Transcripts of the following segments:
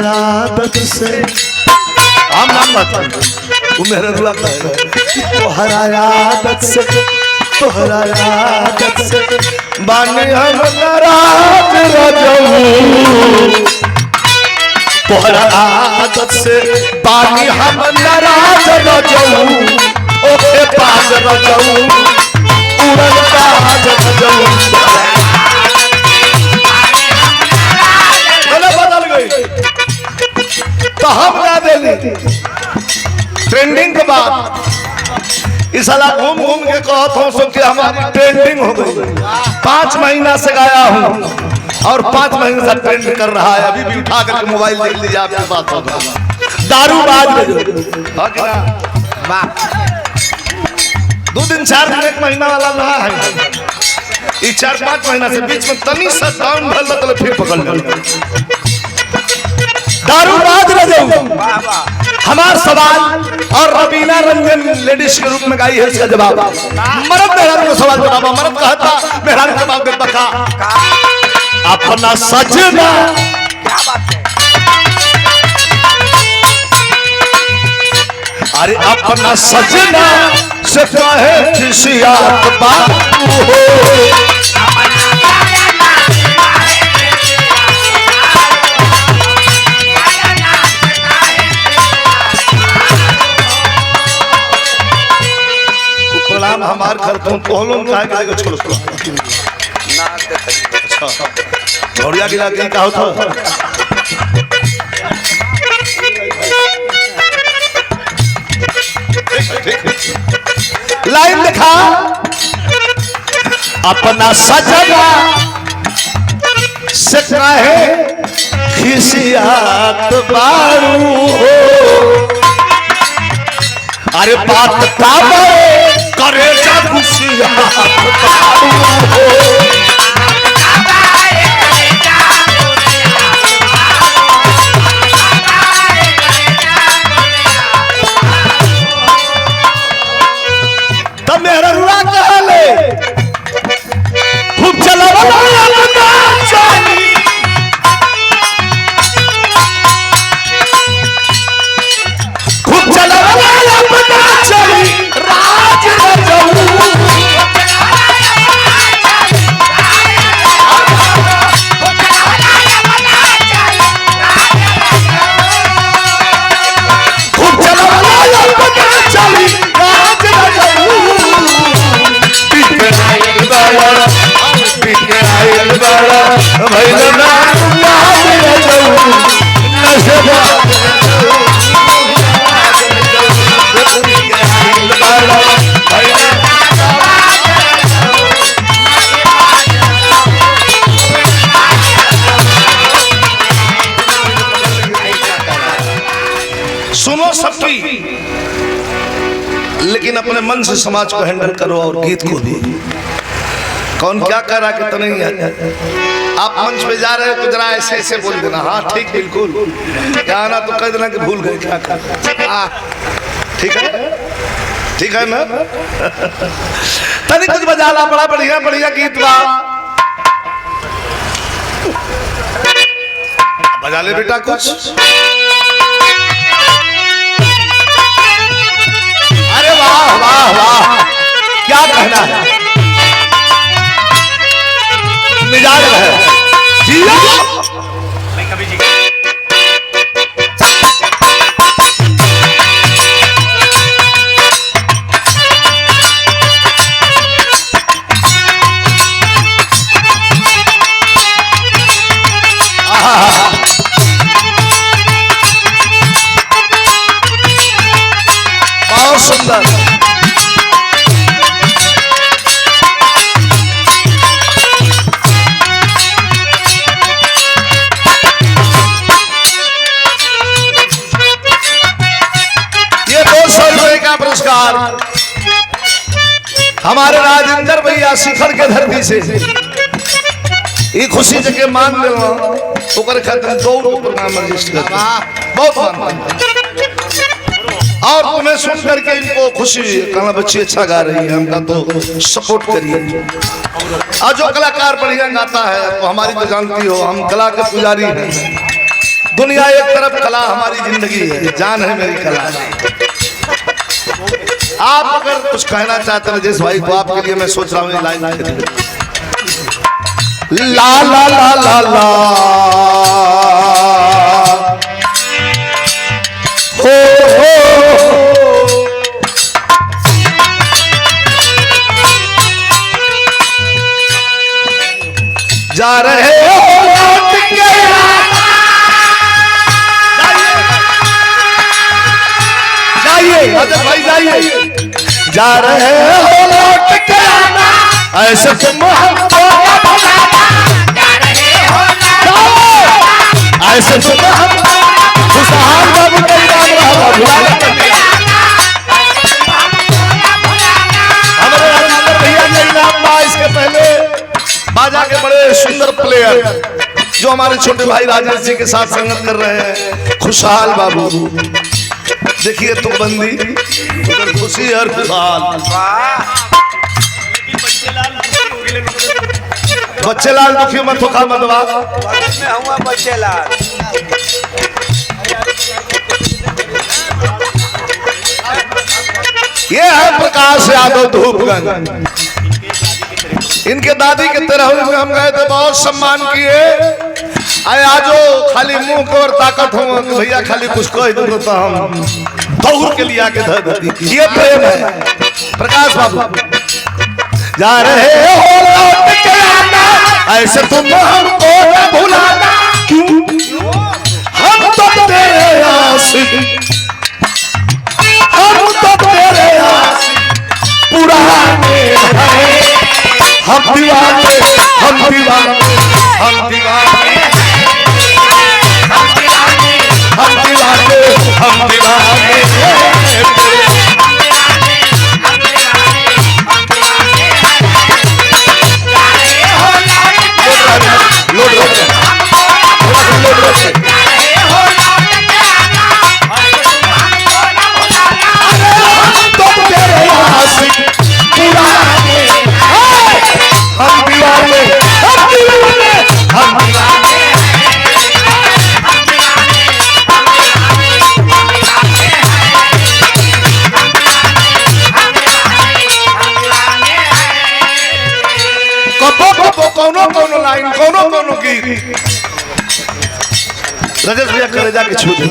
आदत से हम नाम बता वो मेरे रुआ तोहरा आदत से तोहरा आदत से बानी हम नाराज रजऊ तोहरा आदत से बानी हम नाराज रजऊ ओके पास रजऊ उड़न काज रजऊ बदल गई तो हम क्या देली ट्रेंडिंग के बाद इस साला घूम घूम के कहत हूँ सो कि हमारी ट्रेंडिंग हो गई 5 महीना से गाया हूँ और 5 महीने से ट्रेंड कर रहा है अभी भी उठा करके मोबाइल देख लीजिए आपके पास होगा दारूबाज वाह 2 दिन 4 दिन 1 महीना वाला रहा है ये 4-5 महीना से बीच में तनी सा डाउन भल तो फिर पकड़ ले दारूबाज रजऊ हमार सवाल और रवीना रंजन लेडीज के रूप में गाई है इसका जवाब मर्द मेहरारू को सवाल जवाब मर्द कहता मेहरारू का जवाब देता का अपना सजना क्या बात है अरे अपना सजना से कहे खिसियात बाबू हो हमार करता हूँ तो लोग काहे काहे को छोड़ ना अच्छा घोड़िया गिला के का होता लाइन दिखा अपना सजना से काहे खिसियात बारू हो अरे बात ताबे करे जा खुशियात बारू हो तब मेरा रुआ कहा ले खूब चलावला अपना चाली खूब चलावला अपना चाली राज रजऊ खूब चलावला अपना चाली राज रजऊ सुनो सबकी लेकिन अपने मन से समाज को हैंडल करो और गीत को भी कौन क्या कर रहा कि तो नहीं आप मंच पे जा रहे हो तो जरा ऐसे ऐसे बोल देना हाँ ठीक बिल्कुल क्या आना तो कह देना कि भूल गए क्या कर ठीक है ना तनी कुछ बजा ला बड़ा बढ़िया बढ़िया गीत बा बजा ले बेटा कुछ अरे वाह वाह वाह क्या कहना है मिजाज है जियो कभी जी बहुत सुंदर पुरस्कार हमारे राजेंद्र भैया शिखर के धरती से ये खुशी जगह मान लो ओकर खातिर 2 प्रोग्राम रजिस्टर कर बहुत मान और तुम्हें सुन करके इनको खुशी कहना बच्ची अच्छा गा रही है हमका तो सपोर्ट करिए और जो कलाकार बढ़िया गाता है तो हमारी तो जानती हो हम कला के पुजारी हैं दुनिया एक तरफ, कला हमारी जिंदगी है, जान है मेरी कला। आप अगर कुछ कहना चाहते हैं राजेश भाई तो आपके लिए मैं सोच रहा हूँ लाइन ला ला ला ला ला हो जा रहे हो लौट के जाइए राजेश भाई जाइए, जा रहे हो लौट के ऐसे तुम हमको ऐसे तुम हमको खुशहाल बाबू हमारे भैया के इनाम बा। इसके पहले बाजा के बड़े सुंदर प्लेयर जो हमारे छोटे भाई राजेश जी के साथ संगत कर रहे हैं, खुशहाल बाबू। देखिए तुम बंदी उधर खुशी और खुशहाल, बच्चे लाल दुखी मत होखा मदवा बच्चे लाल। ये है प्रकाश यादव धूपगंज। इनके दादी के तरह में हम गए थे, बहुत सम्मान किए। आए आजो खाली मुंह को और ताकत हो भैया, खाली कुछ कह दो तो हम दौड़ के लिए आके धर देती। ये प्रेम है प्रकाश बाबू। जा रहे हो लौट के आना ऐसे तुम हमको न भुलाना, क्यों हम तो तेरे आशिक, हम तो तेरे आशिक पुराने हैं, हम दीवाने हम दीवाने हम दीवाने हम दीवाने हम दीवाने हम दीवाने लोड लोड तो तेरे आशिक पुराने हम दीवाने हम दीवाने हम दीवाने कोनो लाइन कोनो गीत राजेश भैया कलेजा के छू दे।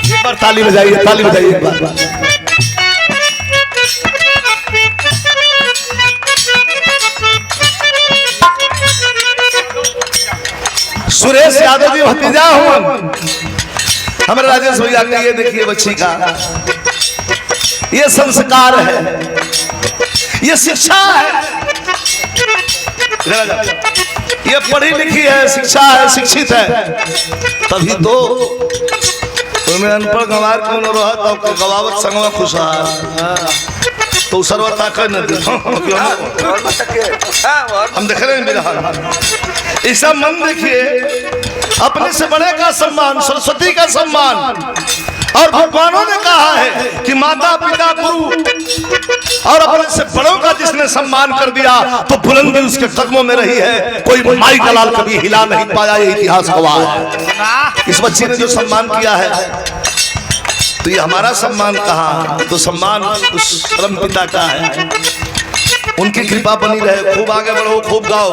एक बार ताली बजाइए, ताली बजाइए एक बार। सुरेश यादव जी भतीजा हूं हमारे राजेश भैया का। ये देखिए बच्ची का ये संस्कार है, ये शिक्षा है, ये पढ़ी लिखी है, शिक्षा है, शिक्षित है, तभी तो तुम्हें अनपढ़ गंवार क्यों न रहा तो गवावत संगवा खुशहाल तो सर्वता कर न दे। हम देख रहे हैं मेरा ऐसा मन देखिए, अपने से बड़े का सम्मान, सरस्वती का सम्मान। और भगवानों ने कहा है कि माता पिता गुरु और अपने से बड़ों का जिसने सम्मान कर दिया तो बुलंदी उसके कदमों में रही है। कोई माई का लाल कभी हिला नहीं पाया, ये इतिहास गवाह है। इस बच्ची ने जो सम्मान किया है तो ये हमारा सम्मान कहाँ, तो सम्मान उस परम पिता का है। उनकी कृपा बनी रहे, खूब आगे बढ़ो, खूब गाओ।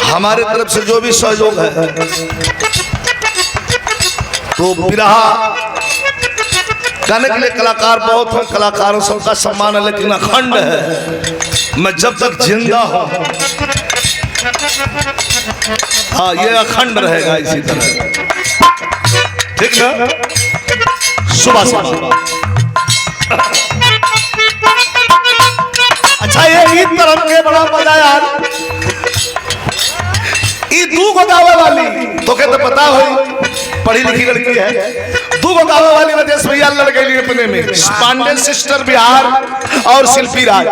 हमारे तरफ से जो भी सहयोग है तो बिरहा गाने के लिए कलाकार बहुत हैं, कलाकारों सबका सम्मान है, लेकिन अखंड है। मैं जब तक जिंदा हूं हाँ ये अखंड रहेगा इसी तरह, ठीक ना। सुबह सुबह अच्छा ये गीत पर हमके बड़ा मजा यार। ये दू को गावे वाली तो कहते पता हो पढ़ी लिखी लड़की है, दू को गावे वाली राजेश भैया लड़ गई अपने में, पांडे सिस्टर बिहार और शिल्पी राज,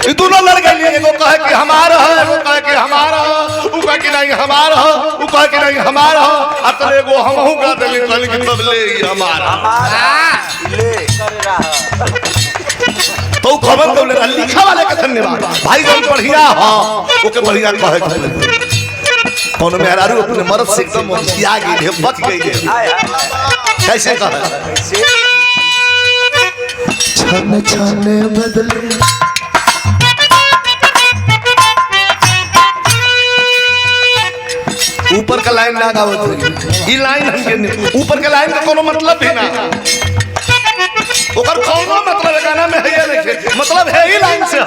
ये दोनों लड़ गई। एगो कहे कि हमारा है, एगो कहे कि हमारा है, वो कहे कि नहीं हमारा है, वो कहे कि नहीं हमारा है। अतः एगो हमहू गा देली कहली कि तब ले हमारा, तो तो खबर तो ले लिखा वाले का धन्यवाद भाई जब बढ़िया हां ओके बढ़िया कहे कौन मेहरारू अपने मर्द से एकदम खिया गई है बच गई है कैसे कहा छन छन बदले ऊपर का लाइन ना गावत ई लाइन हमके ऊपर के लाइन का कोनो मतलब भी ना ओकर कोनो मतलब गाना में है नहीं मतलब है ही लाइन से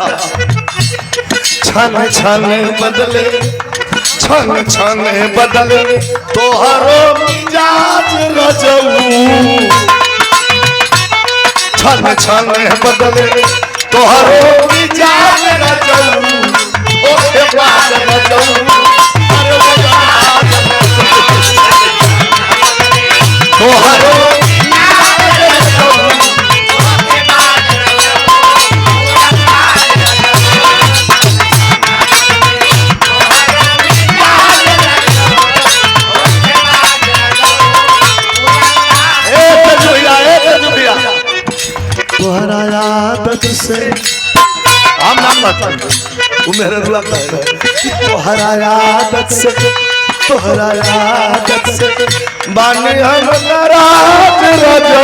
छन छन बदले छन छन बदले तोहरो मिजाज रजऊ छन छन बदले तोहरो मिजाज रजऊ ओके बाज रजऊ तोहरो तोहरा आदत से हम नाम बता वो मेरे रुला तोहरा आदत से बानी हम नाराज रजऊ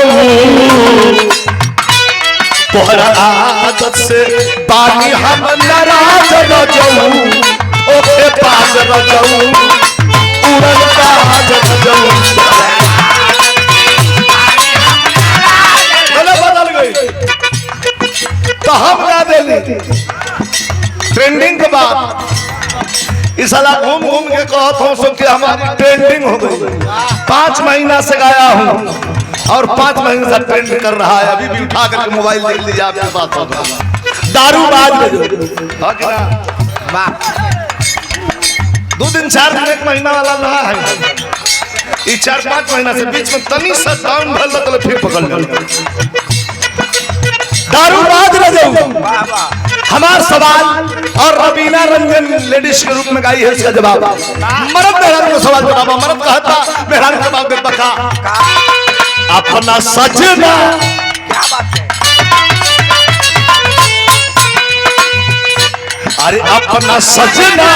तोहरा आदत से बानी हम नाराज रजऊ ओके पास रजऊ उड़न काज रजऊ बदल गई तो हम गा देली ट्रेंडिंग के बाद इस साला घूम घूम के कहत हूँ सो कि हमारी ट्रेंडिंग हो गई 5 महीना से गाया हूँ और 5 महीने से ट्रेंड कर रहा है अभी भी उठा करके मोबाइल देख लीजिए आपके पास दारूबाज वाह 2 दिन 4 दिन 1 महीना वाला रहा है ये 4-5 महीना से बीच में तनी सा डाउन भल तो फिर पकड़ लिया दारूबाज रजऊ हमारा सवाल और रवीना रंजन लेडीज के रूप में गाई है इसका जवाब मर्द मेहरान का सवाल जवाब मर्द कहता मेहरान का जवाब देता का अपना सजना क्या बात है अरे अपना सजना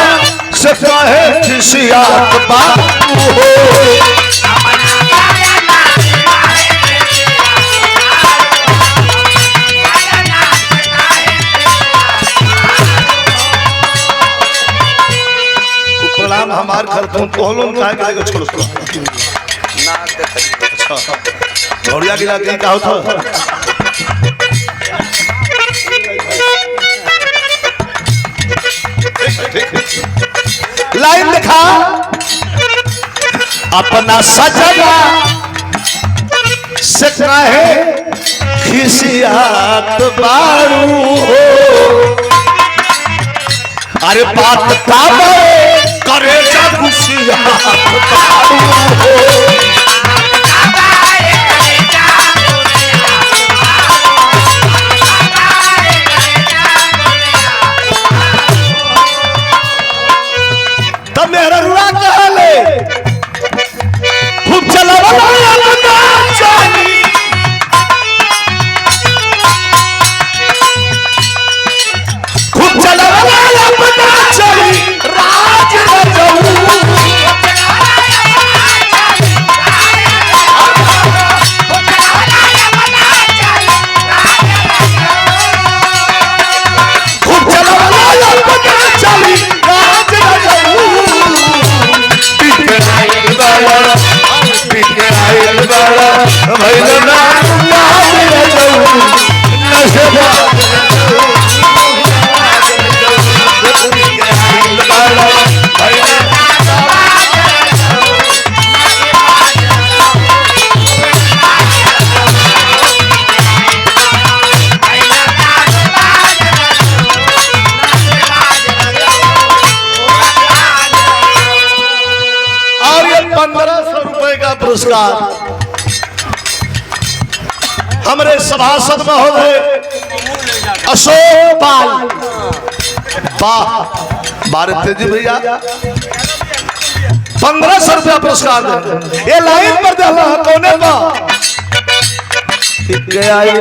से कहे खिसियात बाबू हो हमार करता हूँ तो लोग काहे काहे को छोड़ ना देख अच्छा घोड़िया गिरा के का होता लाइन दिखा अपना सजना से कहे खिसियात बारू हो अरे बात ताबे करे जा खुशियात बारू हो तब मेरा रुआ कहले खूब चलावला अपना चाली खूब चलावला अपना चाली राज रजऊ खूब चलावला अपना चाली राज रजऊ और ये 1500 रुपए का पुरस्कार हमारे सभासद महोदय अशोक पाल वाह भारत तेजी भैया 1500 रुपया पुरस्कार दे ये लाइन पर दे कोने पर पीके आई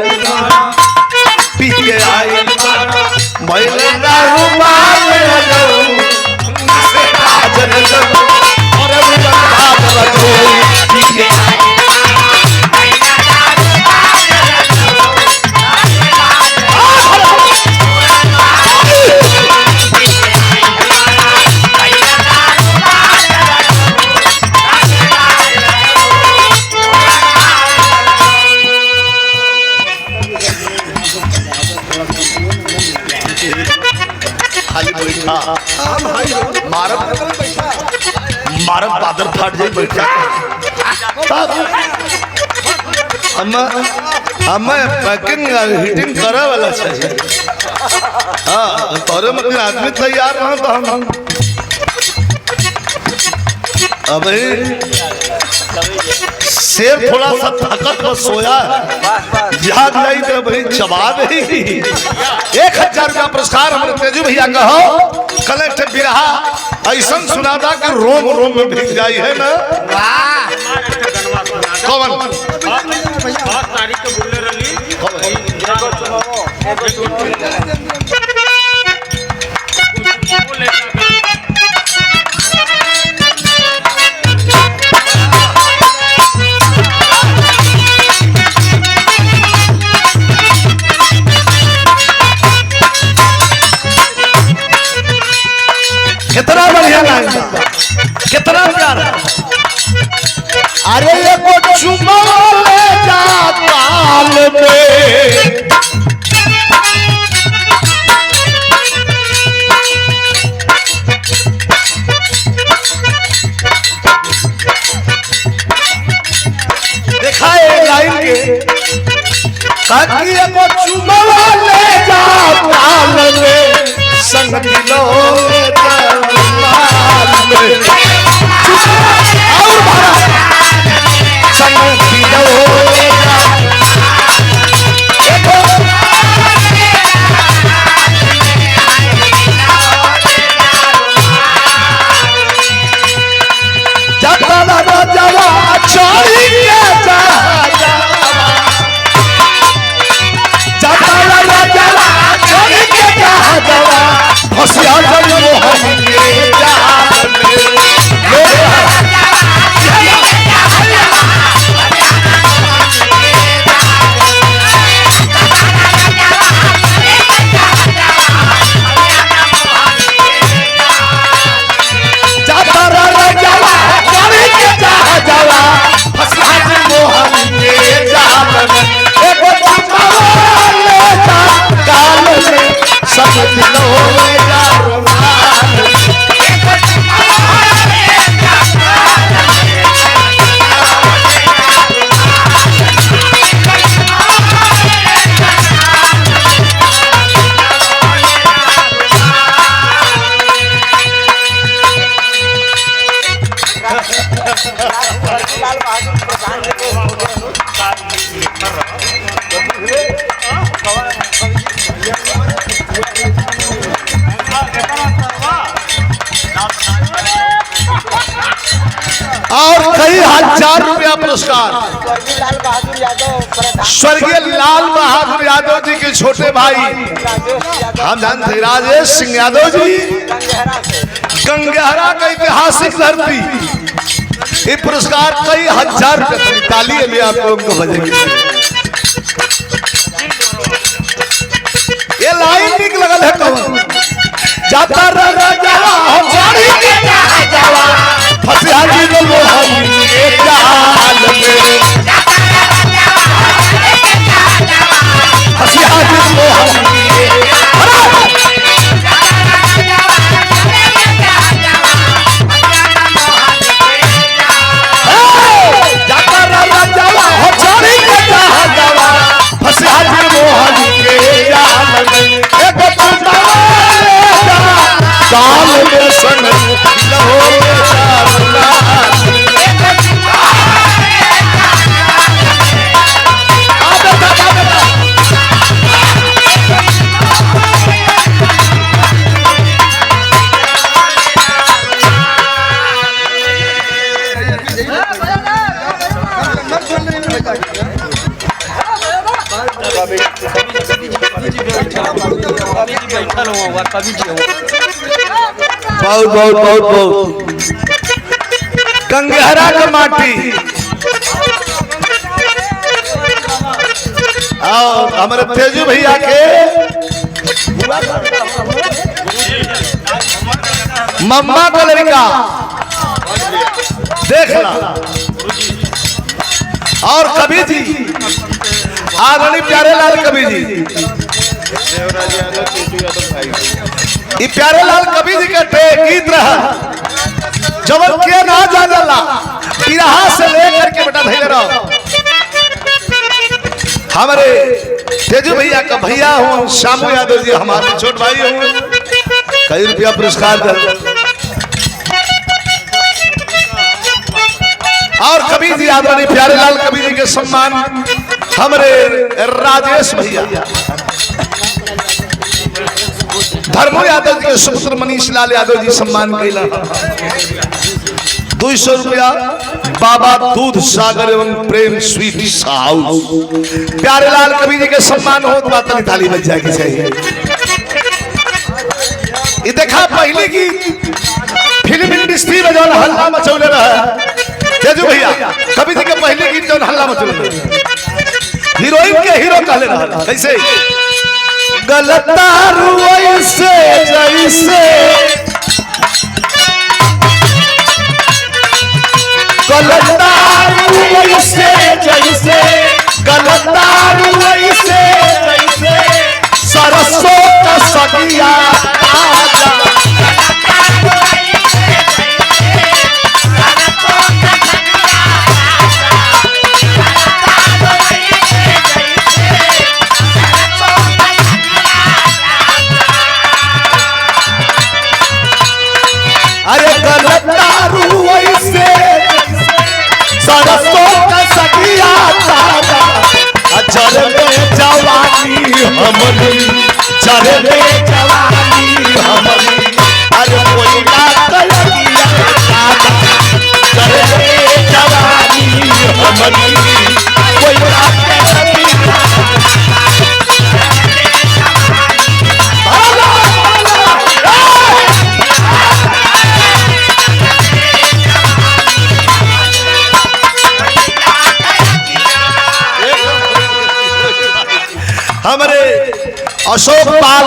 बैठा मारब बादर फाट जाए बैठा हमें पैकिंग हीटिंग करे वाला चाहिए। हाँ तोरे मतलब आदमी तैयार रहा तो हम अभी शेर थोड़ा सा थकत में सोया जाग नहीं तो भाई चबा नहीं। 1000 रुपया पुरस्कार हमारे तेजू भैया कहो कलेक्टर बिरहा ऐसा सुनादा कि रोम रोम में भीग जाई है ना। कौन तारीख के बोले रही कितना बढ़िया लाइन कितना प्यारा। अरे ये को चुमा ले जा काल में देखा है लाइन के ताकि ये को चुमा ले जा काल में संग दिलो और भारत संग दिलो जटा लगा जवा चोरी के जा जटा लगा जवा चोरी के जा जवा फसिया जब मोहन के जाल में और कई 1000 रुपया पुरस्कार स्वर्गीय लाल बहादुर यादव जी के छोटे भाई हम जानते राजेश सिंह यादव जी गंगहरा का ऐतिहासिक धरती। ये पुरस्कार कई 1000 रुपया ताली में आप लोगों को बजेगी। ये लाइन निक लगल है कौन जाता रहा जावा हम जानी के जावा फसिया जी को मोहन के जाल में फसिया जी मोहन के जाता रहा जावा हम जानी के जावा फसिया जी मोहन के जाल में एक काल में सन लो बहुत बहुत बहुत बहुत गंगहरा का माटी और हमारे तेजू भैया के मम्मा का लड़का देखना और कवि जी आदरणीय प्यारे लाल कवि जी ये प्यारे लाल कवि जी के गीत रहा जब के ना जानला बिरहा से लेकर के बेटा धैर्य रहो। हमारे तेजू भैया का भैया हूँ श्यामू यादव जी हमारे छोट भाई हूँ, कई रुपया पुरस्कार दे और कवि जी आदरणीय प्यारे लाल कवि जी के सम्मान हमारे राजेश भैया धर्मो यादव जी के सुपुत्र मनीष लाल यादव जी सम्मान कैला 200 रुपया बाबा दूध सागर एवं प्रेम स्वीट हाउस प्यारे लाल कवि जी के सम्मान हो तो बात ताली बज जाएगी चाहिए। ये देखा पहले की फिल्म इंडस्ट्री में जो हल्ला मचौले रहा तेजू भैया कवि जी के पहले गीत जो हल्ला मचौले हीरोइन के हीरो कहले रहा कैसे गलतारू ऐसे जैसे गलतारू ऐसे जैसे गलतारू ऐसे जैसे सरसों का सगिया अरे गलतारू ऐसे सरसों का सगिया ताजा चले जवानी हमरी चले जवानी हमरी अरे कोई ना कलगिया ताजा चले जवानी हमरी कोई ना कलगिया हमारे अशोक पाल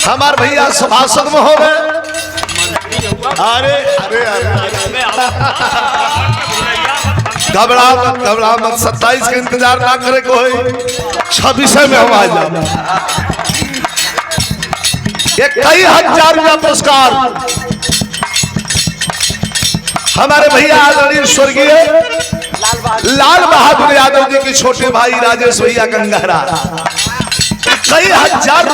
हमारे भैया सभासद में हो गए। अरे अरे घबरा मत 27 का इंतजार ना करे को 26 में हम आ जाए। ये कई हजार रुपया पुरस्कार हमारे भैया आदरणीय स्वर्गीय लाल बहादुर यादव जी के छोटे भाई राजेश भैया गंगहरा कई हजार